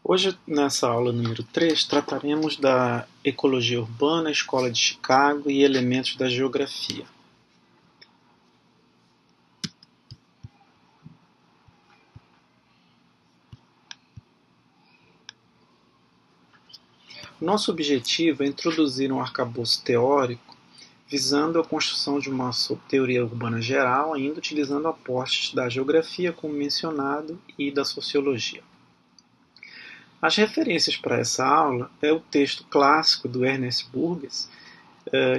Hoje, nessa aula número 3, trataremos da ecologia urbana, escola de Chicago e elementos da geografia. Nosso objetivo é introduzir um arcabouço teórico visando a construção de uma teoria urbana geral, ainda utilizando aportes da geografia, como mencionado, e da sociologia. As referências para essa aula é o texto clássico do Ernest Burgess,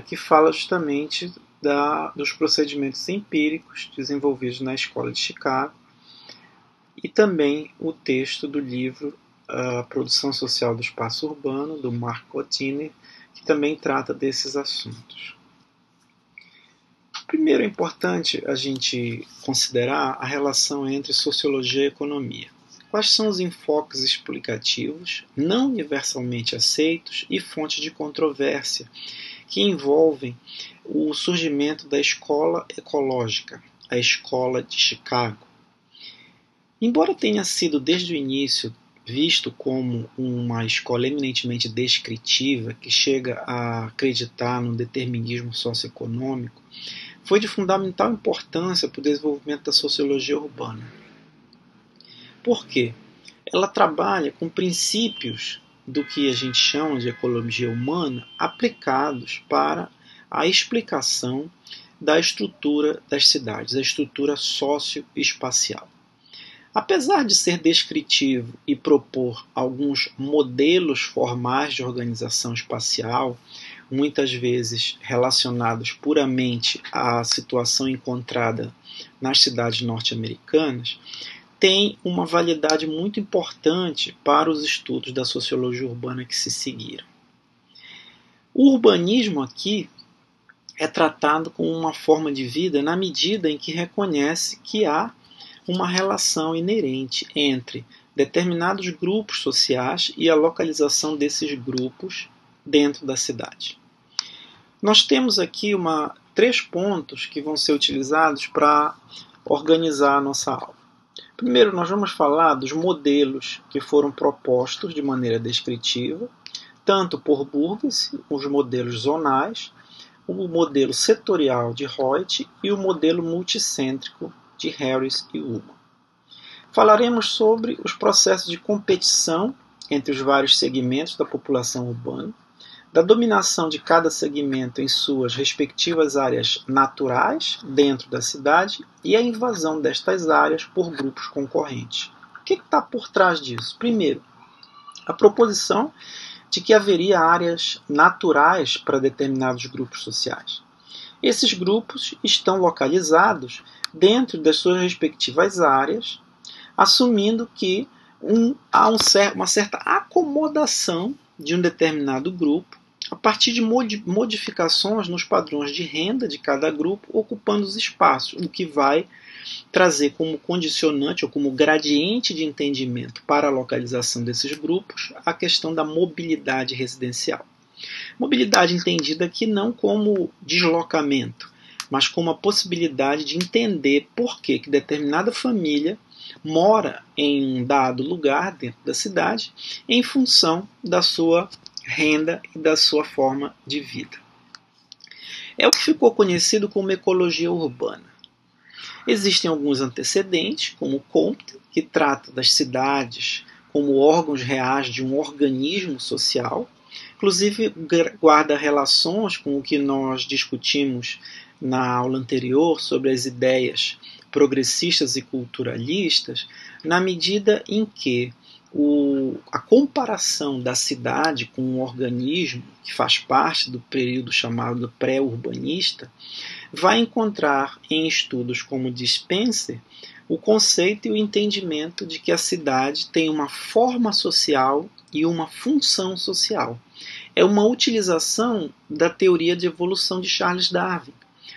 que fala justamente dos procedimentos empíricos desenvolvidos na Escola de Chicago, e também o texto do livro A Produção Social do Espaço Urbano, do Mark Cottiner, que também trata desses assuntos. Primeiro é importante a gente considerar a relação entre sociologia e economia. Quais são os enfoques explicativos, não universalmente aceitos e fontes de controvérsia que envolvem o surgimento da escola ecológica, a Escola de Chicago? Embora tenha sido desde o início visto como uma escola eminentemente descritiva, que chega a acreditar no determinismo socioeconômico, foi de fundamental importância para o desenvolvimento da sociologia urbana. Por quê? Ela trabalha com princípios do que a gente chama de ecologia humana aplicados para a explicação da estrutura das cidades, a estrutura socioespacial. Apesar de ser descritivo e propor alguns modelos formais de organização espacial, muitas vezes relacionados puramente à situação encontrada nas cidades norte-americanas, tem uma validade muito importante para os estudos da sociologia urbana que se seguiram. O urbanismo aqui é tratado como uma forma de vida na medida em que reconhece que há uma relação inerente entre determinados grupos sociais e a localização desses grupos dentro da cidade. Nós temos aqui 3 pontos que vão ser utilizados para organizar a nossa aula. Primeiro, nós vamos falar dos modelos que foram propostos de maneira descritiva, tanto por Burgess, os modelos zonais, o modelo setorial de Reutte e o modelo multicêntrico de Harris e Ullmann. Falaremos sobre os processos de competição entre os vários segmentos da população urbana, da dominação de cada segmento em suas respectivas áreas naturais dentro da cidade e a invasão destas áreas por grupos concorrentes. O que está por trás disso? Primeiro, a proposição de que haveria áreas naturais para determinados grupos sociais. Esses grupos estão localizados dentro das suas respectivas áreas, assumindo que há uma certa acomodação de um determinado grupo a partir de modificações nos padrões de renda de cada grupo ocupando os espaços, o que vai trazer como condicionante ou como gradiente de entendimento para a localização desses grupos a questão da mobilidade residencial. Mobilidade entendida aqui não como deslocamento, mas como a possibilidade de entender por que determinada família mora em um dado lugar dentro da cidade em função da sua renda e da sua forma de vida. É o que ficou conhecido como ecologia urbana. Existem alguns antecedentes, como Compton, que trata das cidades como órgãos reais de um organismo social, inclusive guarda relações com o que nós discutimos na aula anterior sobre as ideias progressistas e culturalistas, na medida em que a comparação da cidade com um organismo que faz parte do período chamado pré-urbanista vai encontrar em estudos como de Spencer o conceito e o entendimento de que a cidade tem uma forma social e uma função social. É uma utilização da teoria de evolução de Charles Darwin.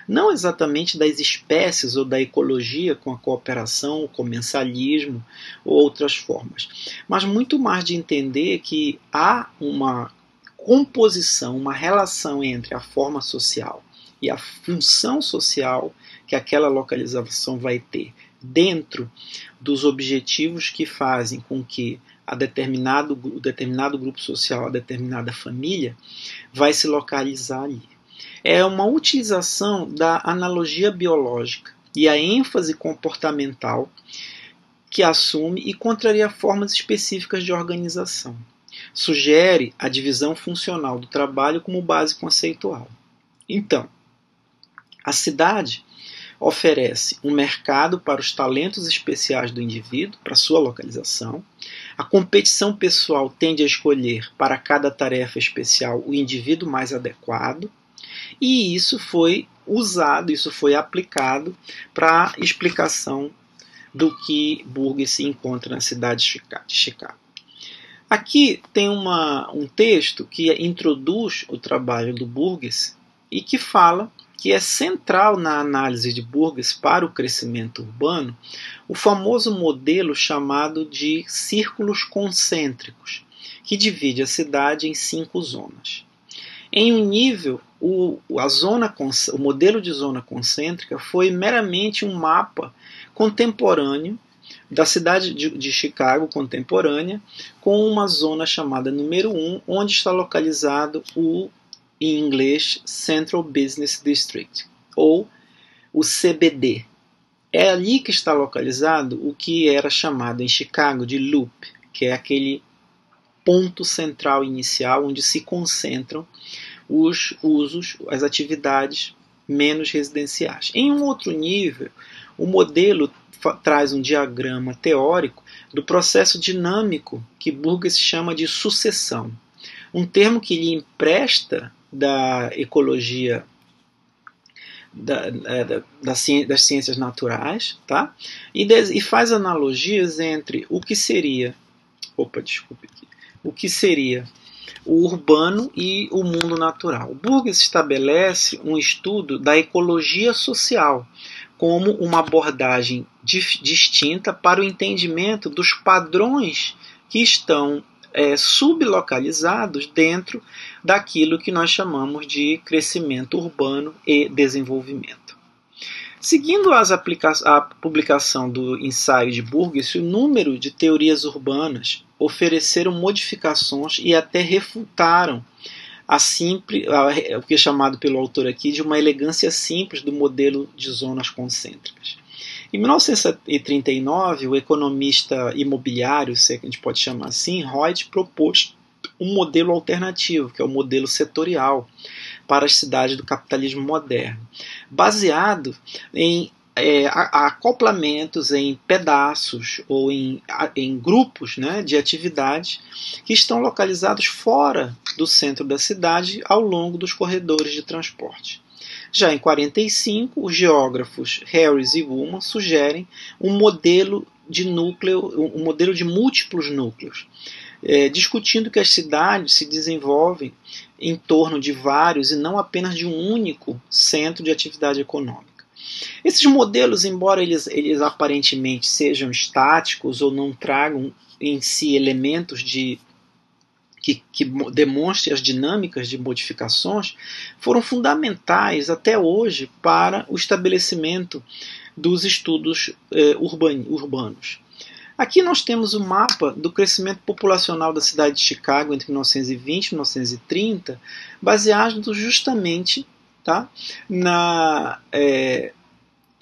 Não exatamente das espécies ou da ecologia com a cooperação, o comensalismo ou outras formas, mas muito mais de entender que há uma composição, uma relação entre a forma social e a função social que aquela localização vai ter dentro dos objetivos que fazem com que a determinado grupo social, a determinada família, vai se localizar ali. É uma utilização da analogia biológica e a ênfase comportamental que assume e contraria formas específicas de organização. Sugere a divisão funcional do trabalho como base conceitual. Então, a cidade oferece um mercado para os talentos especiais do indivíduo, para sua localização. A competição pessoal tende a escolher para cada tarefa especial o indivíduo mais adequado. E isso foi usado, isso foi aplicado para a explicação do que Burgess se encontra na cidade de Chicago. Aqui tem um texto que introduz o trabalho do Burgess e que fala que é central na análise de Burgess para o crescimento urbano o famoso modelo chamado de círculos concêntricos, que divide a cidade em 5 zonas. Em um nível, o modelo de zona concêntrica foi meramente um mapa contemporâneo da cidade de Chicago contemporânea, com uma zona chamada número 1, onde está localizado em inglês, Central Business District, ou o CBD. É ali que está localizado o que era chamado em Chicago de Loop, que é aquele ponto central inicial onde se concentram os usos, as atividades menos residenciais. Em um outro nível, o modelo traz um diagrama teórico do processo dinâmico que Burgess chama de sucessão, um termo que lhe empresta da ecologia das ciências naturais, tá? E faz analogias entre o que seria o urbano e o mundo natural. Burgess estabelece um estudo da ecologia social como uma abordagem distinta para o entendimento dos padrões que estão sublocalizados dentro daquilo que nós chamamos de crescimento urbano e desenvolvimento. Seguindo a publicação do ensaio de Burgess, o número de teorias urbanas ofereceram modificações e até refutaram o que é chamado pelo autor aqui de uma elegância simples do modelo de zonas concêntricas. Em 1939, o economista imobiliário, se a gente pode chamar assim, Reut, propôs um modelo alternativo, que é o modelo setorial, para as cidades do capitalismo moderno, baseado em acoplamentos, em pedaços ou em grupos, né, de atividades que estão localizados fora do centro da cidade ao longo dos corredores de transporte. Já em 1945, os geógrafos Harris e Woolman sugerem um modelo de múltiplos núcleos, discutindo que as cidades se desenvolvem em torno de vários e não apenas de um único centro de atividade econômica. Esses modelos, embora eles aparentemente sejam estáticos ou não tragam em si elementos que demonstrem as dinâmicas de modificações, foram fundamentais até hoje para o estabelecimento dos estudos urbanos. Aqui nós temos o mapa do crescimento populacional da cidade de Chicago entre 1920 e 1930, baseado justamente, tá,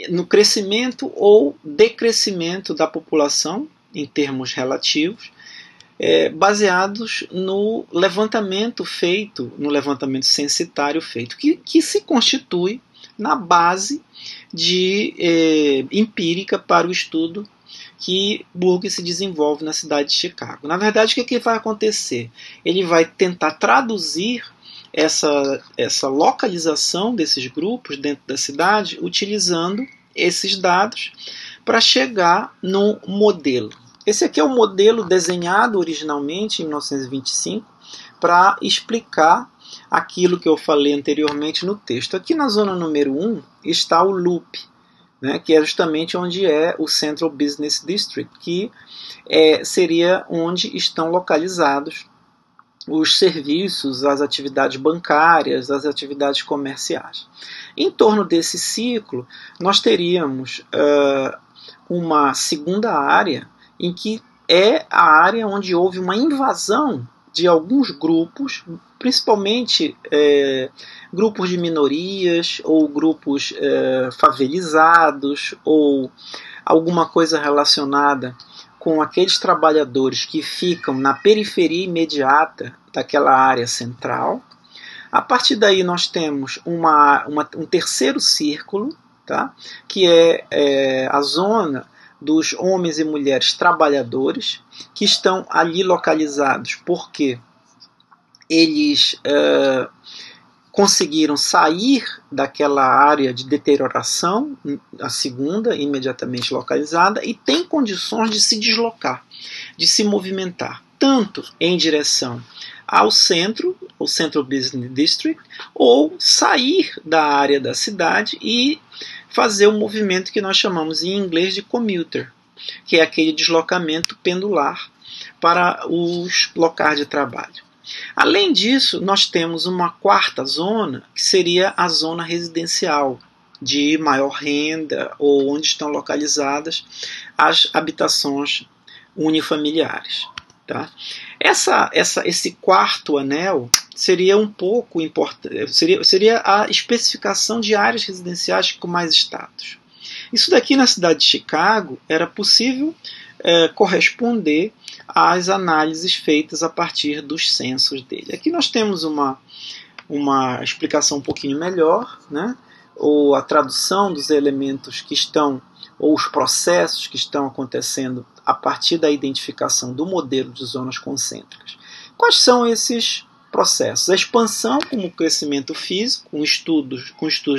no crescimento ou decrescimento da população em termos relativos, baseados no levantamento censitário feito, que se constitui na base empírica para o estudo que Burgess se desenvolve na cidade de Chicago. Na verdade, o que vai acontecer? Ele vai tentar traduzir essa localização desses grupos dentro da cidade, utilizando esses dados para chegar no modelo. Esse aqui é o modelo desenhado originalmente em 1925 para explicar aquilo que eu falei anteriormente no texto. Aqui na zona número 1 está o Loop, né, que é justamente onde é o Central Business District, que seria onde estão localizados os serviços, as atividades bancárias, as atividades comerciais. Em torno desse ciclo, nós teríamos uma segunda área em que é a área onde houve uma invasão de alguns grupos, principalmente grupos de minorias ou grupos favelizados ou alguma coisa relacionada com aqueles trabalhadores que ficam na periferia imediata daquela área central. A partir daí nós temos um terceiro círculo, tá? Que é a zona dos homens e mulheres trabalhadores, que estão ali localizados porque eles conseguiram sair daquela área de deterioração, a segunda, imediatamente localizada, e têm condições de se deslocar, de se movimentar, tanto em direção ao centro, o Central Business District, ou sair da área da cidade e fazer o movimento que nós chamamos em inglês de commuter, que é aquele deslocamento pendular para os locais de trabalho. Além disso, nós temos uma quarta zona, que seria a zona residencial, de maior renda, ou onde estão localizadas as habitações unifamiliares. Tá? Esse quarto anel seria um pouco importante, seria a especificação de áreas residenciais com mais status. Isso daqui na cidade de Chicago era possível corresponder às análises feitas a partir dos censos dele. Aqui nós temos uma explicação um pouquinho melhor, né? Ou a tradução dos elementos que estão, ou os processos que estão acontecendo a partir da identificação do modelo de zonas concêntricas. Quais são esses processos? A expansão como crescimento físico, com estudos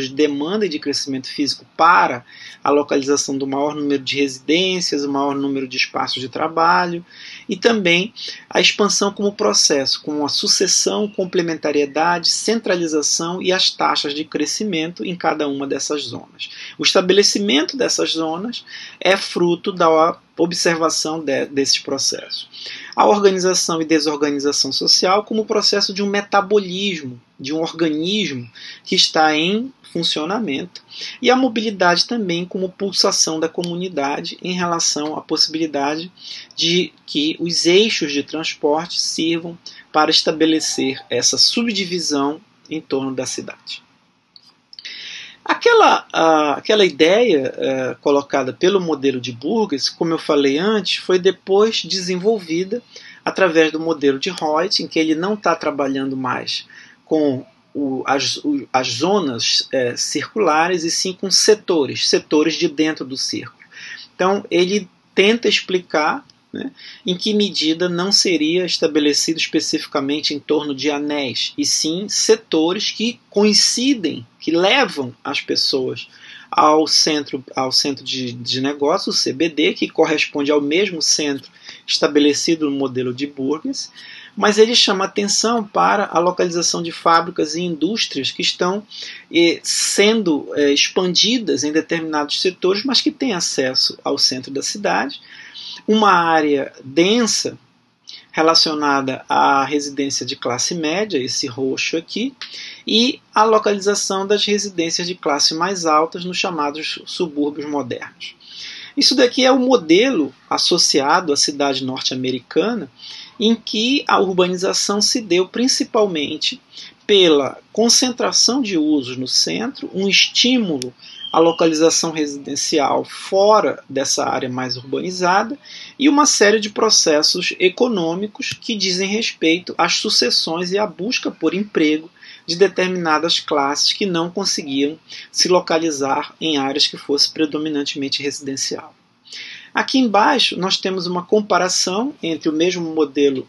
de demanda e de crescimento físico para a localização do maior número de residências, o maior número de espaços de trabalho, e também a expansão como processo, com a sucessão, complementariedade, centralização e as taxas de crescimento em cada uma dessas zonas. O estabelecimento dessas zonas é fruto da observação desses processos. A organização e desorganização social como processo de um metabolismo, de um organismo que está em funcionamento, e a mobilidade também como pulsação da comunidade em relação à possibilidade de que os eixos de transporte sirvam para estabelecer essa subdivisão em torno da cidade. Aquela ideia colocada pelo modelo de Burgess, como eu falei antes, foi depois desenvolvida através do modelo de Reutte, em que ele não está trabalhando mais com as zonas circulares, e sim com setores de dentro do círculo. Então, ele tenta explicar, né, em que medida não seria estabelecido especificamente em torno de anéis, e sim setores que coincidem, que levam as pessoas ao centro de negócio, o CBD, que corresponde ao mesmo centro estabelecido no modelo de Burgess, mas ele chama atenção para a localização de fábricas e indústrias que estão sendo expandidas em determinados setores, mas que têm acesso ao centro da cidade, uma área densa relacionada à residência de classe média, esse roxo aqui, e a localização das residências de classe mais altas nos chamados subúrbios modernos. Isso daqui é o modelo associado à cidade norte-americana, em que a urbanização se deu principalmente pela concentração de usos no centro, um estímulo à localização residencial fora dessa área mais urbanizada e uma série de processos econômicos que dizem respeito às sucessões e à busca por emprego de determinadas classes que não conseguiam se localizar em áreas que fosse predominantemente residencial. Aqui embaixo nós temos uma comparação entre o mesmo modelo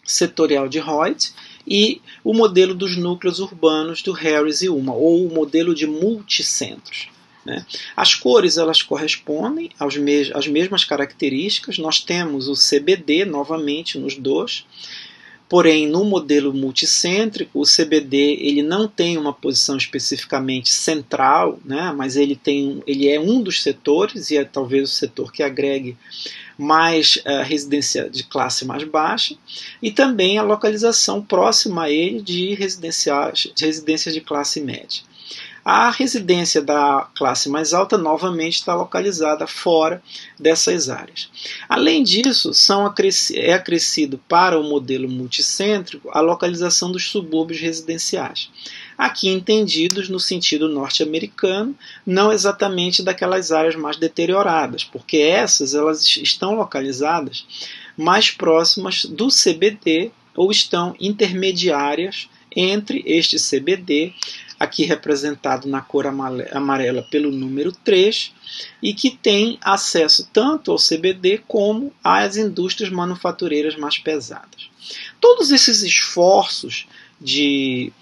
setorial de Reutte e o modelo dos núcleos urbanos do Harris e Ullman, ou o modelo de multicentros. Né? As cores elas correspondem às mesmas características. Nós temos o CBD novamente nos dois, porém no modelo multicêntrico o CBD ele não tem uma posição especificamente central, né? Mas ele é um dos setores, e é talvez o setor que agregue mais residência de classe mais baixa, e também a localização próxima a ele de residências de classe média. a residência da classe mais alta novamente está localizada fora dessas áreas. Além disso, é acrescido para o modelo multicêntrico a localização dos subúrbios residenciais, aqui entendidos no sentido norte-americano, não exatamente daquelas áreas mais deterioradas, porque elas estão localizadas mais próximas do CBD ou estão intermediárias entre este CBD, aqui representado na cor amarela pelo número 3, e que tem acesso tanto ao CBD como às indústrias manufatureiras mais pesadas. Todos esses esforços de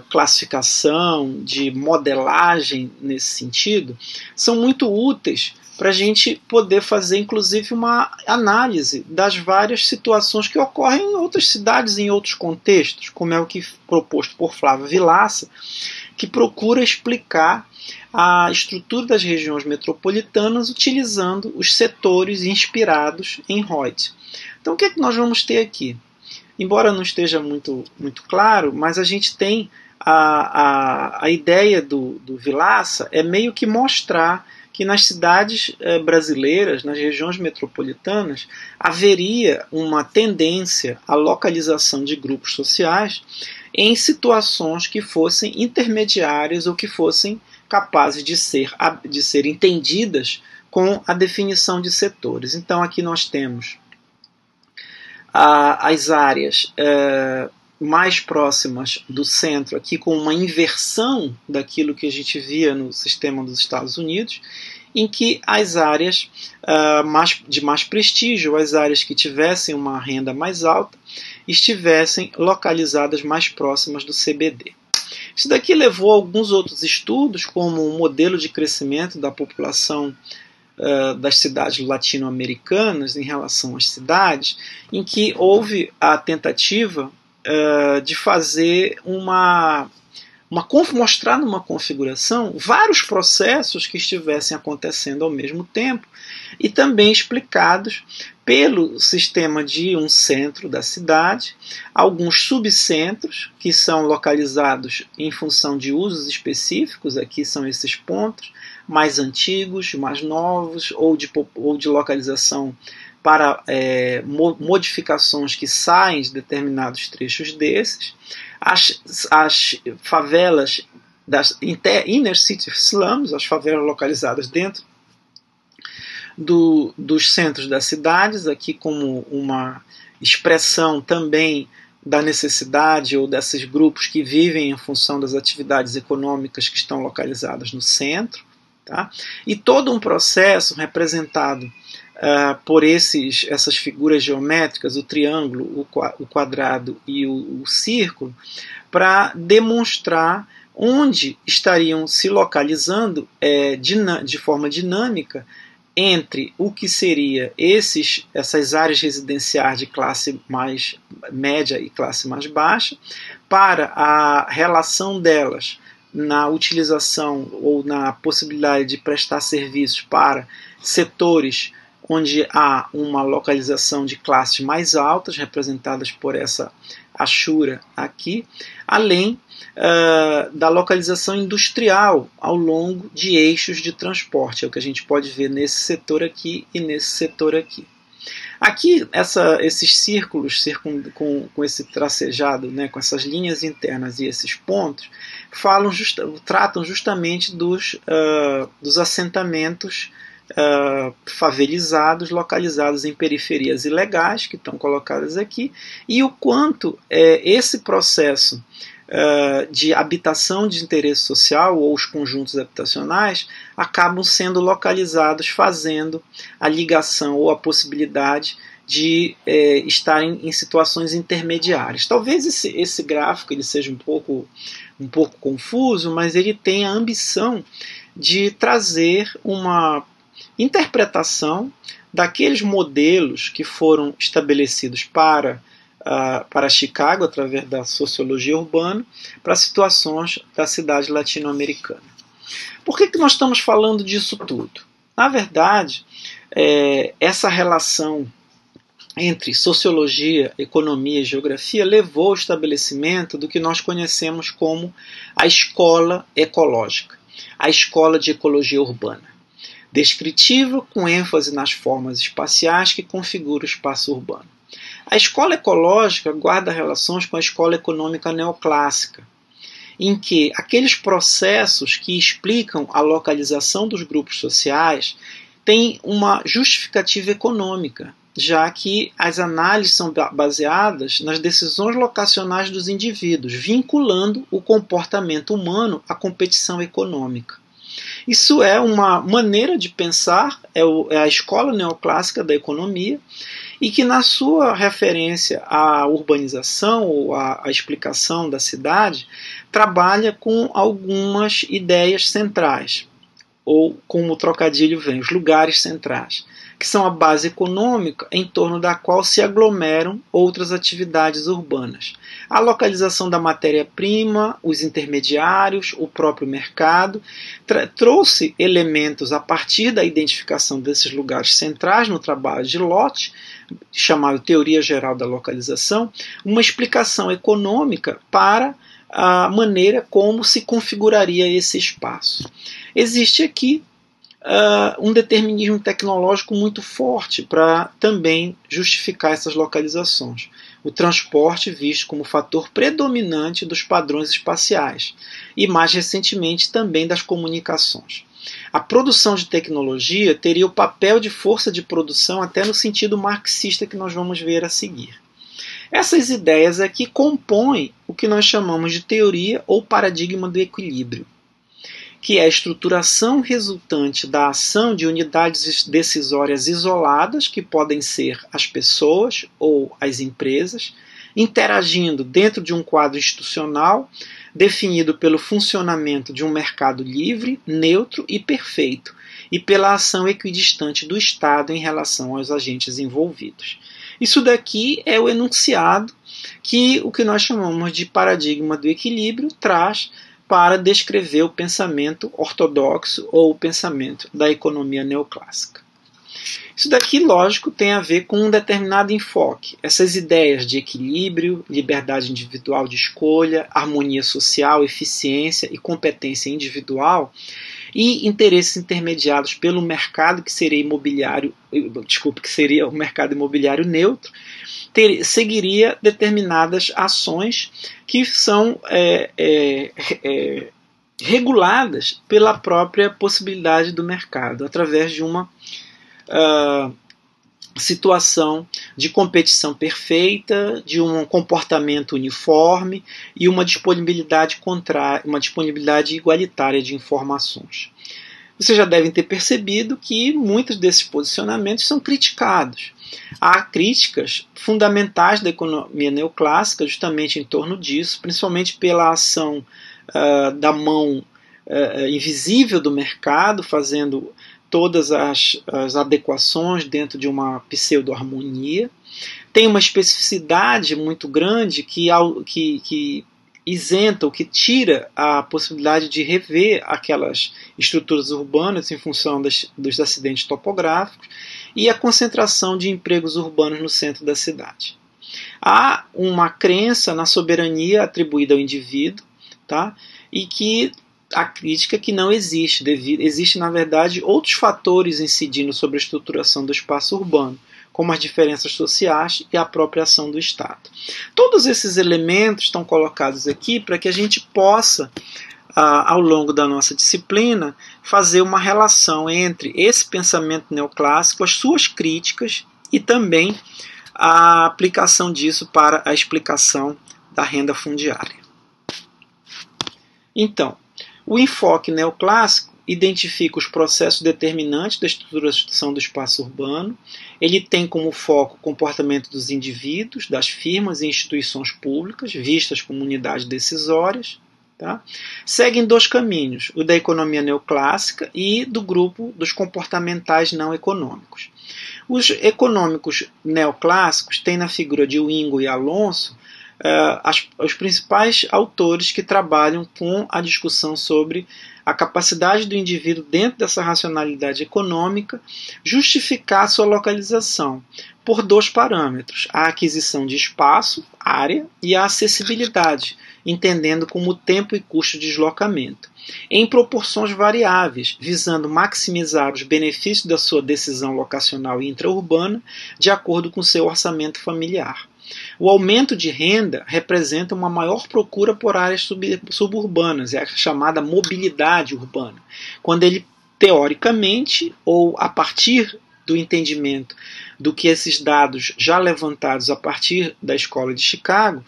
classificação, de modelagem nesse sentido, são muito úteis para a gente poder fazer, inclusive, uma análise das várias situações que ocorrem em outras cidades, em outros contextos, como é o que proposto por Flávio Vilaça, que procura explicar a estrutura das regiões metropolitanas utilizando os setores inspirados em Reuter. Então, o que é que nós vamos ter aqui? Embora não esteja muito claro, mas a gente tem a ideia do Vilaça é meio que mostrar que nas cidades brasileiras, nas regiões metropolitanas, haveria uma tendência à localização de grupos sociais em situações que fossem intermediárias ou que fossem capazes de ser entendidas com a definição de setores. Então aqui nós temos as áreas mais próximas do centro, aqui com uma inversão daquilo que a gente via no sistema dos Estados Unidos, em que as áreas de mais prestígio, as áreas que tivessem uma renda mais alta, estivessem localizadas mais próximas do CBD. Isso daqui levou a alguns outros estudos, como o modelo de crescimento da população das cidades latino-americanas em relação às cidades, em que houve a tentativa de fazer mostrar numa configuração vários processos que estivessem acontecendo ao mesmo tempo e também explicados pelo sistema de um centro da cidade, alguns subcentros que são localizados em função de usos específicos, aqui são esses pontos, mais antigos, mais novos, ou de localização para modificações que saem de determinados trechos desses, as favelas das inner city slums, as favelas localizadas dentro dos centros das cidades, aqui como uma expressão também da necessidade ou desses grupos que vivem em função das atividades econômicas que estão localizadas no centro. Tá? E todo um processo representado por essas figuras geométricas, o triângulo, o quadrado e o círculo, para demonstrar onde estariam se localizando de forma dinâmica entre o que seria essas áreas residenciais de classe mais média e classe mais baixa, para a relação delas na utilização ou na possibilidade de prestar serviços para setores onde há uma localização de classes mais altas, representadas por essa achura aqui, além da localização industrial ao longo de eixos de transporte, é o que a gente pode ver nesse setor aqui e nesse setor aqui. Aqui, esses círculos com esse tracejado, né, com essas linhas internas e esses pontos, tratam justamente dos assentamentos favelizados, localizados em periferias ilegais, que estão colocadas aqui, e o quanto esse processo de habitação de interesse social ou os conjuntos habitacionais acabam sendo localizados, fazendo a ligação ou a possibilidade de estarem em situações intermediárias. Talvez esse gráfico ele seja um pouco confuso, mas ele tem a ambição de trazer uma interpretação daqueles modelos que foram estabelecidos para Chicago, através da sociologia urbana, para situações da cidade latino-americana. Por que nós estamos falando disso tudo? Na verdade, essa relação entre sociologia, economia e geografia levou ao estabelecimento do que nós conhecemos como a escola ecológica, a escola de ecologia urbana, descritiva com ênfase nas formas espaciais que configuram o espaço urbano. A escola ecológica guarda relações com a escola econômica neoclássica, em que aqueles processos que explicam a localização dos grupos sociais têm uma justificativa econômica, já que as análises são baseadas nas decisões locacionais dos indivíduos, vinculando o comportamento humano à competição econômica. Isso é uma maneira de pensar, é a escola neoclássica da economia, e que na sua referência à urbanização ou à explicação da cidade, trabalha com algumas ideias centrais, ou como o trocadilho vem, os lugares centrais, que são a base econômica em torno da qual se aglomeram outras atividades urbanas. A localização da matéria-prima, os intermediários, o próprio mercado, trouxe elementos a partir da identificação desses lugares centrais no trabalho de Lott, chamado Teoria Geral da Localização, uma explicação econômica para a maneira como se configuraria esse espaço. Existe aqui um determinismo tecnológico muito forte para também justificar essas localizações. O transporte visto como fator predominante dos padrões espaciais e, mais recentemente, também das comunicações. A produção de tecnologia teria o papel de força de produção até no sentido marxista que nós vamos ver a seguir. Essas ideias aqui compõem o que nós chamamos de teoria ou paradigma do equilíbrio, que é a estruturação resultante da ação de unidades decisórias isoladas, que podem ser as pessoas ou as empresas, interagindo dentro de um quadro institucional definido pelo funcionamento de um mercado livre, neutro e perfeito, e pela ação equidistante do Estado em relação aos agentes envolvidos. Isso daqui é o enunciado que o que nós chamamos de paradigma do equilíbrio traz para descrever o pensamento ortodoxo ou o pensamento da economia neoclássica. Isso daqui, lógico, tem a ver com um determinado enfoque. Essas ideias de equilíbrio, liberdade individual de escolha, harmonia social, eficiência e competência individual e interesses intermediados pelo mercado que seria que seria o mercado imobiliário neutro, seguiria determinadas ações que são reguladas pela própria possibilidade do mercado, através de uma situação de competição perfeita, de um comportamento uniforme e uma disponibilidade igualitária de informações. Vocês já devem ter percebido que muitos desses posicionamentos são criticados. Há críticas fundamentais da economia neoclássica justamente em torno disso, principalmente pela ação da mão invisível do mercado, fazendo todas as adequações dentro de uma pseudo-harmonia. Tem uma especificidade muito grande que isenta, ou que tira a possibilidade de rever aquelas estruturas urbanas em função dos acidentes topográficos e a concentração de empregos urbanos no centro da cidade. Há uma crença na soberania atribuída ao indivíduo, tá? E que a crítica que não existe. Existem, na verdade, outros fatores incidindo sobre a estruturação do espaço urbano, como as diferenças sociais e a própria ação do Estado. Todos esses elementos estão colocados aqui para que a gente possa, ao longo da nossa disciplina, fazer uma relação entre esse pensamento neoclássico, as suas críticas e também a aplicação disso para a explicação da renda fundiária. Então, o enfoque neoclássico identifica os processos determinantes da estruturação do espaço urbano. Ele tem como foco o comportamento dos indivíduos, das firmas e instituições públicas, vistas como unidades decisórias. Tá? Segue em dois caminhos, o da economia neoclássica e do grupo dos comportamentais não econômicos. Os econômicos neoclássicos têm na figura de Wingo e Alonso os principais autores que trabalham com a discussão sobre a capacidade do indivíduo, dentro dessa racionalidade econômica, justificar sua localização, por dois parâmetros: a aquisição de espaço, área, e a acessibilidade, entendendo como tempo e custo de deslocamento, em proporções variáveis, visando maximizar os benefícios da sua decisão locacional intraurbana de acordo com seu orçamento familiar. O aumento de renda representa uma maior procura por áreas suburbanas, é a chamada mobilidade urbana, quando ele, teoricamente, ou a partir do entendimento do que esses dados já levantados a partir da Escola de Chicago,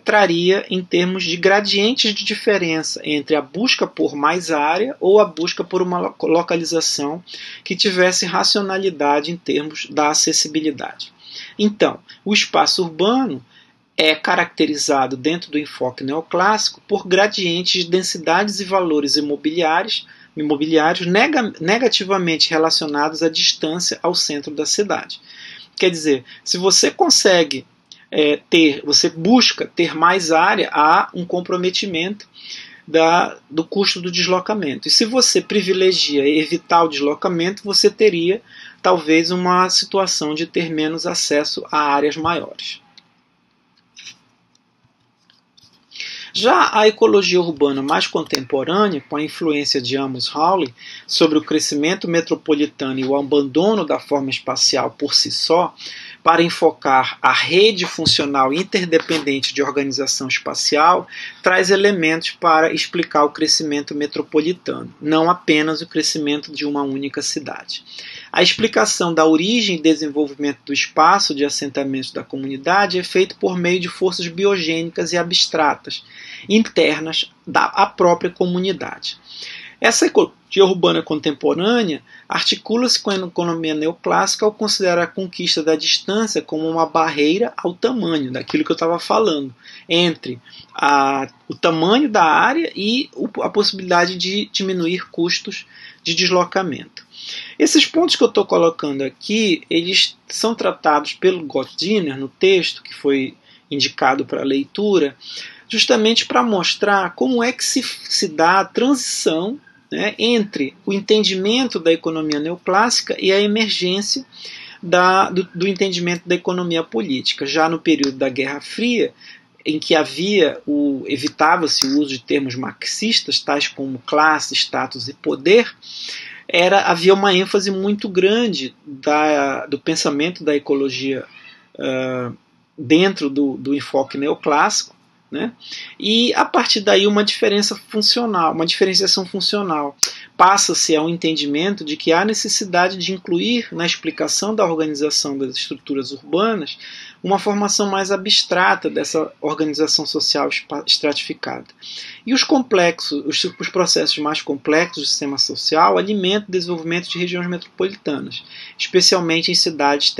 traria em termos de gradientes de diferença entre a busca por mais área ou a busca por uma localização que tivesse racionalidade em termos da acessibilidade. Então, o espaço urbano é caracterizado dentro do enfoque neoclássico por gradientes de densidades e valores imobiliários negativamente relacionados à distância ao centro da cidade. Quer dizer, se você consegue você busca ter mais área, há um comprometimento do custo do deslocamento. E se você privilegia evitar o deslocamento, você teria talvez uma situação de ter menos acesso a áreas maiores. Já a ecologia urbana mais contemporânea, com a influência de Amos Hawley sobre o crescimento metropolitano e o abandono da forma espacial por si só, para enfocar a rede funcional interdependente de organização espacial, traz elementos para explicar o crescimento metropolitano, não apenas o crescimento de uma única cidade. A explicação da origem e desenvolvimento do espaço de assentamento da comunidade é feita por meio de forças biogênicas e abstratas, internas à própria comunidade. Essa ecologia urbana contemporânea articula-se com a economia neoclássica ao considerar a conquista da distância como uma barreira ao tamanho, daquilo que eu estava falando, entre o tamanho da área e a possibilidade de diminuir custos de deslocamento. Esses pontos que eu estou colocando aqui, eles são tratados pelo Gottheimer no texto que foi indicado para leitura, justamente para mostrar como é que se dá a transição, né, entre o entendimento da economia neoclássica e a emergência do entendimento da economia política. Já no período da Guerra Fria, em que evitava-se o uso de termos marxistas, tais como classe, status e poder, havia uma ênfase muito grande do pensamento da ecologia dentro do enfoque neoclássico, né? E a partir daí uma diferenciação funcional. Passa-se ao entendimento de que há necessidade de incluir na explicação da organização das estruturas urbanas uma formação mais abstrata dessa organização social estratificada. E os processos mais complexos do sistema social alimentam o desenvolvimento de regiões metropolitanas, especialmente em cidades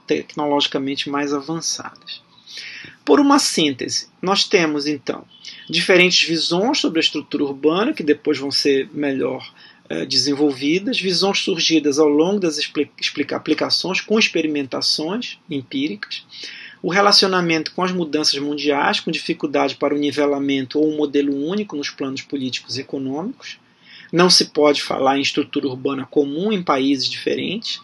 tecnologicamente mais avançadas. Por uma síntese, nós temos, então, diferentes visões sobre a estrutura urbana, que depois vão ser melhor desenvolvidas, visões surgidas ao longo das aplicações com experimentações empíricas, o relacionamento com as mudanças mundiais, com dificuldade para o nivelamento ou um modelo único nos planos políticos e econômicos. Não se pode falar em estrutura urbana comum em países diferentes.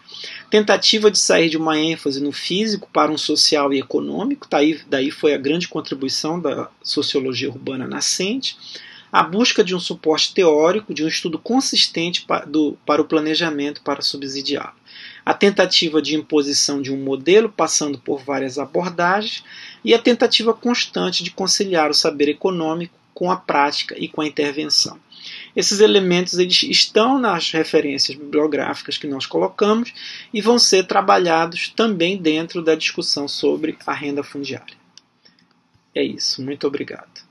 Tentativa de sair de uma ênfase no físico para um social e econômico, daí foi a grande contribuição da sociologia urbana nascente. A busca de um suporte teórico, de um estudo consistente para o planejamento para subsidiá-lo. A tentativa de imposição de um modelo passando por várias abordagens e a tentativa constante de conciliar o saber econômico com a prática e com a intervenção. Esses elementos eles estão nas referências bibliográficas que nós colocamos e vão ser trabalhados também dentro da discussão sobre a renda fundiária. É isso, muito obrigado.